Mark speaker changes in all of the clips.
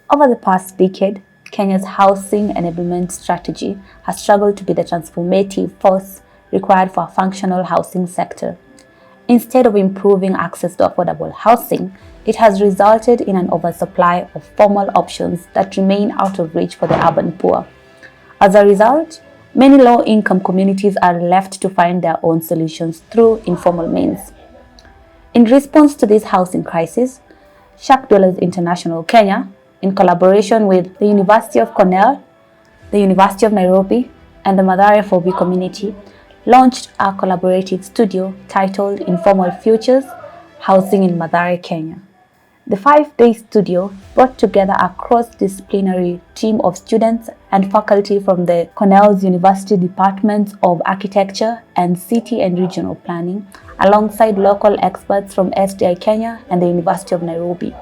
Speaker 1: Over the past decade, Kenya's housing enablement strategy has struggled to be the transformative force required for a functional housing sector. Instead of improving access to affordable housing, it has resulted in an oversupply of formal options that remain out of reach for the urban poor. As a result, many low-income communities are left to find their own solutions through informal means. In response to this housing crisis, Slum Dwellers International Kenya, in collaboration with the University of Cornell, the University of Nairobi, and the Mathare community, launched a collaborative studio titled Informal Futures, Housing in Mathare, Kenya. The 5-day studio brought together a cross-disciplinary team of students and faculty from the Cornell University Departments of Architecture and City and Regional Planning, alongside local experts from SDI Kenya and the University of Nairobi.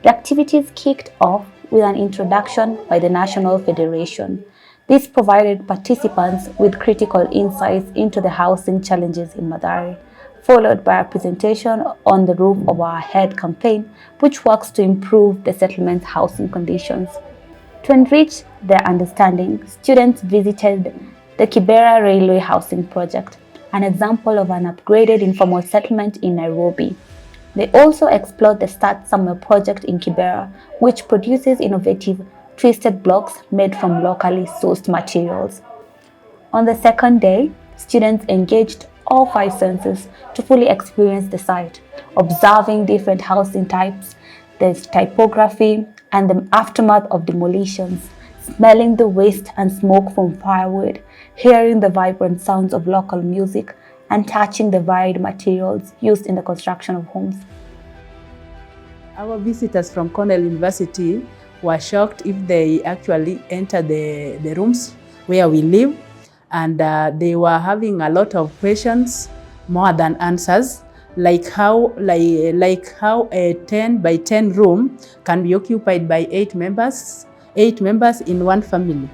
Speaker 1: The activities kicked off with an introduction by the National Federation. This provided participants with critical insights into the housing challenges in Mathare, followed by a presentation on the Roof Over Our Head campaign, which works to improve the settlement's housing conditions. To enrich their understanding, students visited the Kibera Railway Housing Project, an example of an upgraded informal settlement in Nairobi. They also explored the Start Somewhere project in Kibera, which produces innovative twisted blocks made from locally sourced materials. On the second day, students engaged all 5 senses to fully experience the site, observing different housing types, the typography, and the aftermath of demolitions, smelling the waste and smoke from firewood, hearing the vibrant sounds of local music, and touching the varied materials used in the construction of homes.
Speaker 2: Our visitors from Cornell University were shocked if they actually enter the rooms where we live, and they were having a lot of questions more than answers, like how a 10 by 10 room can be occupied by 8 members in one family.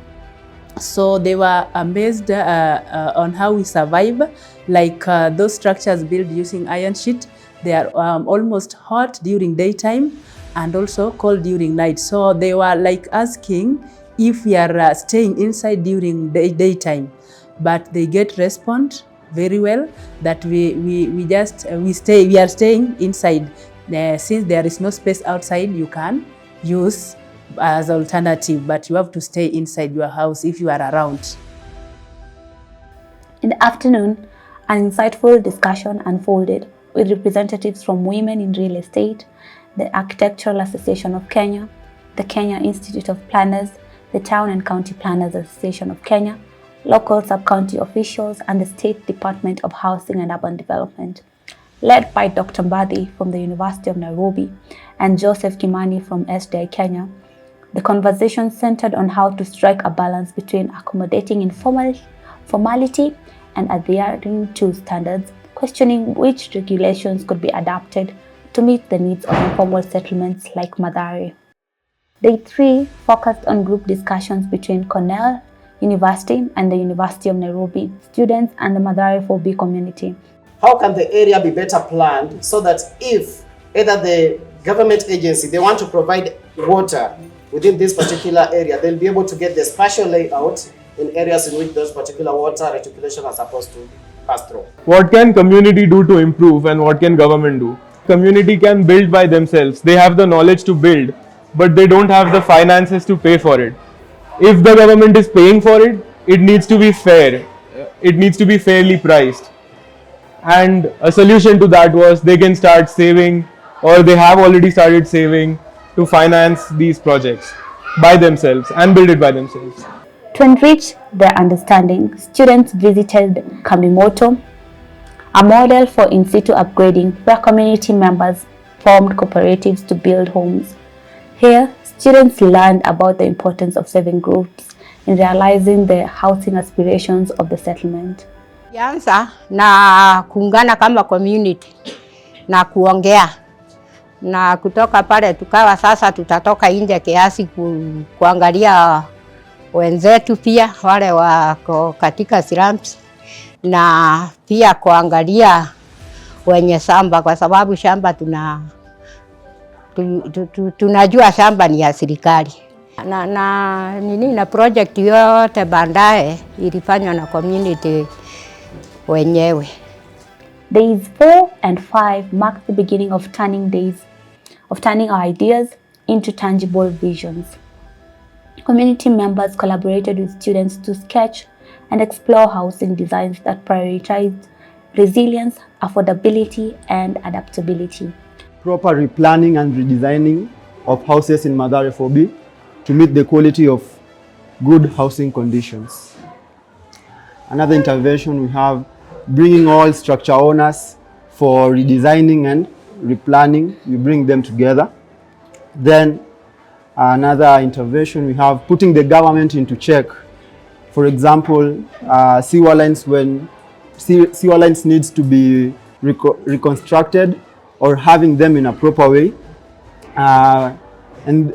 Speaker 2: So they were amazed on how we survive, like those structures built using iron sheet. They are almost hot during daytime and also cold during night. So they were like asking if we are staying inside during daytime, but they get response very well that we are staying inside. Since there is no space outside, you can use as alternative, but you have to stay inside your house if you are around.
Speaker 1: In the afternoon, an insightful discussion unfolded with representatives from Women in Real Estate, the Architectural Association of Kenya, the Kenya Institute of Planners, the Town and County Planners Association of Kenya, local sub-county officials, and the State Department of Housing and Urban Development. Led by Dr. Mbadi from the University of Nairobi and Joseph Kimani from SDI Kenya, the conversation centered on how to strike a balance between accommodating formality and adhering to standards, questioning which regulations could be adapted to meet the needs of informal settlements like Mathare. Day 3 focused on group discussions between Cornell University and the University of Nairobi, students, and the Mathare community.
Speaker 3: How can the area be better planned so that if either the government agency, they want to provide water within this particular area, they'll be able to get the spatial layout in areas in which those particular water reticulation are supposed to pass through.
Speaker 4: What can community do to improve, and what can government do? Community can build by themselves. They have the knowledge to build, but they don't have the finances to pay for it. If the government is paying for it, it needs to be fair. It needs to be fairly priced. And a solution to that was they can start saving, or they have already started saving, to finance these projects by themselves and build it by themselves.
Speaker 1: To enrich their understanding, students visited Kamimoto, a model for in-situ upgrading where community members formed cooperatives to build homes. Here, students learned about the importance of saving groups in realizing the housing aspirations of the settlement.
Speaker 5: Yanza na kuungana kama community na kuongea, na kutoka pale tukawa sasa tutatoka nje kiasi kuangalia wenzetu pia wale wako katika slums, na pia kuangalia wenye shamba, kwa sababu shamba tunajua shamba ni ya serikali na project yote baadaye ilifanywa na community wenyewe.
Speaker 1: Days 4 and 5 mark the beginning of turning our ideas into tangible visions. Community members collaborated with students to sketch and explore housing designs that prioritized resilience, affordability, and adaptability.
Speaker 6: Proper replanning and redesigning of houses in Mathare 4B to meet the quality of good housing conditions. Another intervention we have bringing all structure owners for redesigning and replanning. We bring them together. Then another intervention we have putting the government into check. For example, sewer lines, when sewer lines needs to be reconstructed or having them in a proper way. And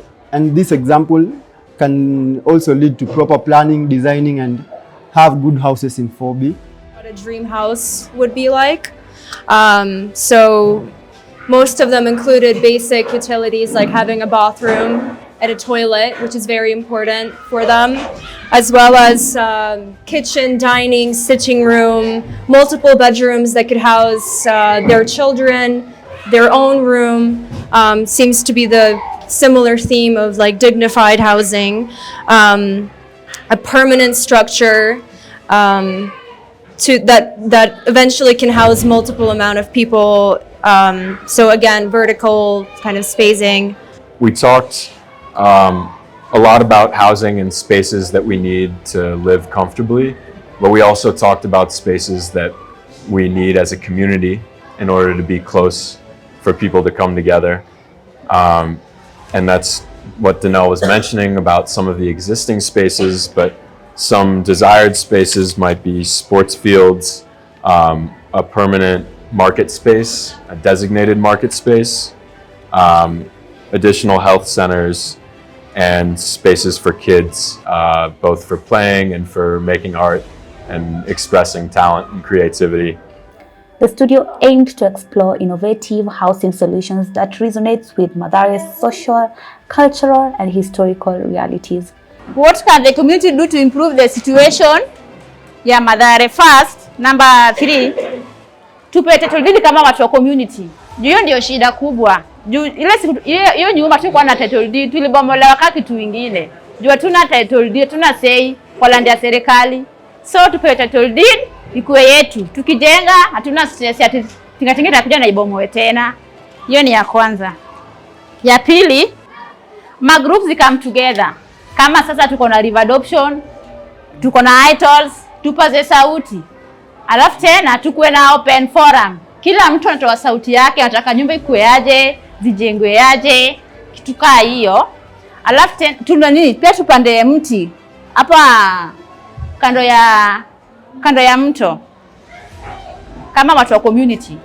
Speaker 6: this example can also lead to proper planning, designing, and have good houses in 4B.
Speaker 7: What a dream house would be like. So most of them included basic utilities like having a bathroom and a toilet, which is very important for them, as well as kitchen, dining, sitting room, multiple bedrooms that could house their children, their own room. Seems to be the similar theme of like dignified housing, a permanent structure that eventually can house multiple amount of people. So again, vertical kind of spacing.
Speaker 8: We talked a lot about housing and spaces that we need to live comfortably, but we also talked about spaces that we need as a community in order to be close for people to come together. And that's what Danelle was mentioning about some of the existing spaces, but some desired spaces might be sports fields, a permanent market space, a designated market space, additional health centers, and spaces for kids, both for playing and for making art and expressing talent and creativity.
Speaker 1: The studio aimed to explore innovative housing solutions that resonates with Mathare's social, cultural, and historical realities.
Speaker 9: What can the community do to improve the situation? Yeah, Mathare first. Number 3, tupe title deed kama watu wa community. Hiyo ndio shida kubwa. Hiyo nyumba tu kwa na title deed tulibomolewa wakati tu wengine. Jua tuna title deed, tuna say kwa land ya serikali. So tupe title deed ikuwe yetu. Tukijenga hatuna stress ati tingatinga kuja na ibomoe tena. Hiyo ni ya kwanza. Ya pili, ma groups come together. Kama sasa tuko na river adoption, tuko na idols, tupaze sauti. Alafu tena tukuwe na open forum. Kila mtu anatoa sauti yake, anataka nyumba ikuwe aje, zijengwe aje, kitu kaa hiyo. Alafu tena tuna nini? Pia tupande mti hapa kando ya mto kama watu wa community.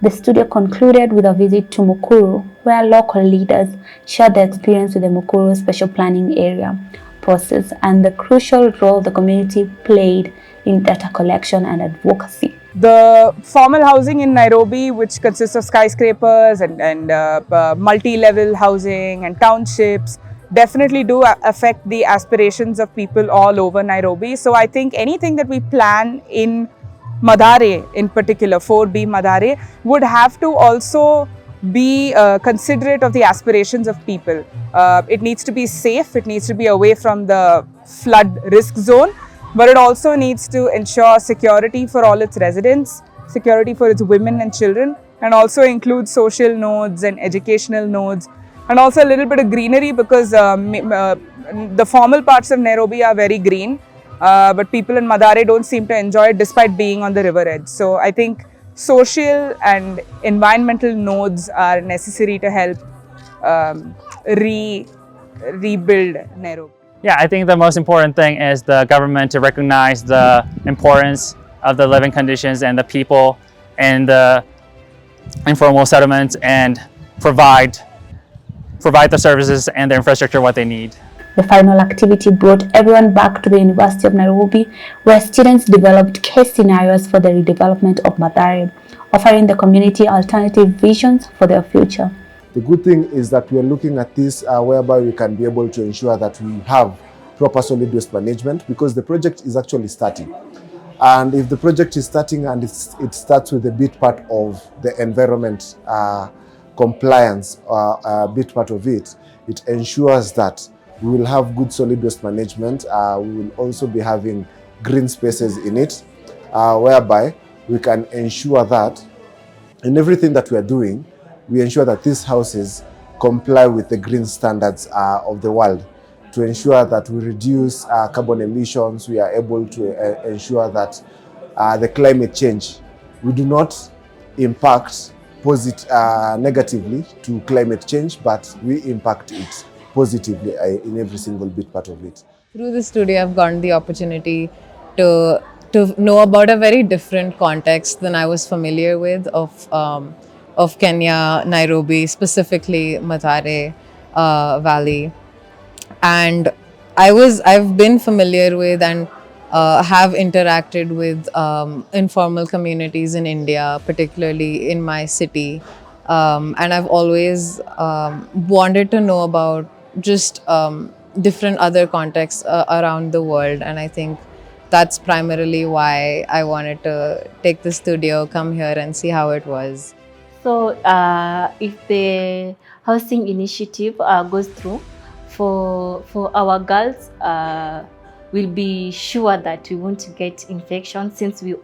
Speaker 1: The studio concluded with a visit to Mukuru, where local leaders shared their experience with the Mukuru Special Planning Area process and the crucial role the community played in data collection and advocacy.
Speaker 10: The formal housing in Nairobi, which consists of skyscrapers and multi-level housing and townships, definitely do affect the aspirations of people all over Nairobi. So I think anything that we plan in Mathare, in particular 4B Mathare, would have to also be considerate of the aspirations of people. It needs to be safe, it needs to be away from the flood risk zone, but it also needs to ensure security for all its residents, security for its women and children, and also include social nodes and educational nodes, and also a little bit of greenery, because the formal parts of Nairobi are very green, but people in Mathare don't seem to enjoy it despite being on the river edge. So I think social and environmental nodes are necessary to help rebuild Nairobi.
Speaker 11: Yeah, I think the most important thing is the government to recognize the importance of the living conditions and the people and the informal settlements and provide the services and the infrastructure what they need.
Speaker 1: The final activity brought everyone back to the University of Nairobi, where students developed case scenarios for the redevelopment of Mathare, offering the community alternative visions for their future.
Speaker 12: The good thing is that we are looking at this whereby we can be able to ensure that we have proper solid waste management, because the project is actually starting. And if the project is starting and it starts with a bit part of the environment compliance, a bit part of it, it ensures that we will have good solid waste management. We will also be having green spaces in it, whereby we can ensure that in everything that we are doing, we ensure that these houses comply with the green standards of the world, to ensure that we reduce carbon emissions. We are able to ensure that the climate change, we do not impact negatively to climate change, but we impact it positively in every single bit part of it.
Speaker 13: Through this study, I've gotten the opportunity to know about a very different context than I was familiar with of Kenya, Nairobi, specifically Mathare Valley. And I've been familiar with and have interacted with informal communities in India, particularly in my city. And I've always wanted to know about just different other contexts around the world. And I think that's primarily why I wanted to take the studio, come here and see how it was.
Speaker 1: So if the housing initiative goes through, for our girls, we'll be sure that we won't get infection, since we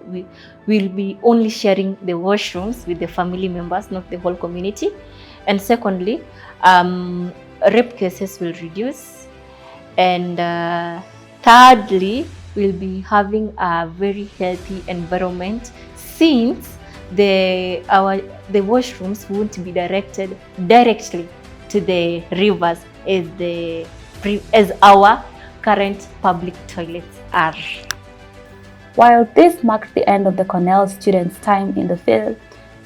Speaker 1: will be only sharing the washrooms with the family members, not the whole community. And secondly, rape cases will reduce. And thirdly, we'll be having a very healthy environment, since the washrooms won't be directed directly to the rivers as our current public toilets are. While this marked the end of the Cornell students' time in the field,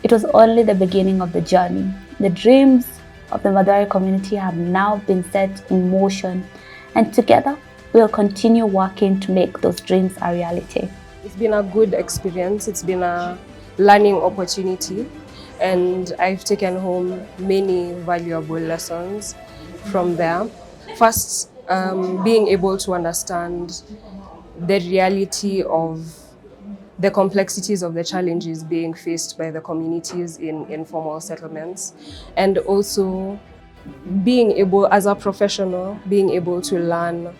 Speaker 1: it was only the beginning of the journey. The dreams of the Mathare community have now been set in motion, and together we'll continue working to make those dreams a reality.
Speaker 14: It's been a good experience. It's been a learning opportunity, and I've taken home many valuable lessons from there. First, being able to understand the reality of the complexities of the challenges being faced by the communities in informal settlements, and also being able, as a professional, being able to learn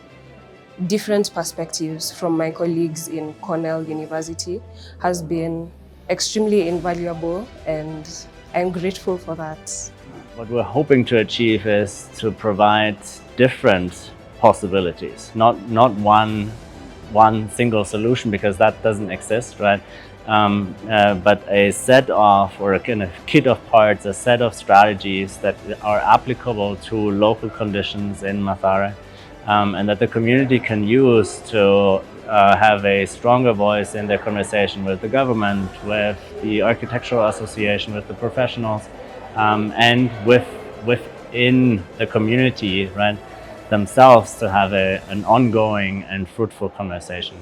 Speaker 14: different perspectives from my colleagues in Cornell University has been extremely invaluable, and I'm grateful for that.
Speaker 15: What we're hoping to achieve is to provide different possibilities, not one single solution, because that doesn't exist, right? But a set of, or a kind of kit of parts, a set of strategies that are applicable to local conditions in Mathare, and that the community can use to have a stronger voice in their conversation with the government, with the architectural association, with the professionals, and within the community, right, themselves, to have an ongoing and fruitful conversation.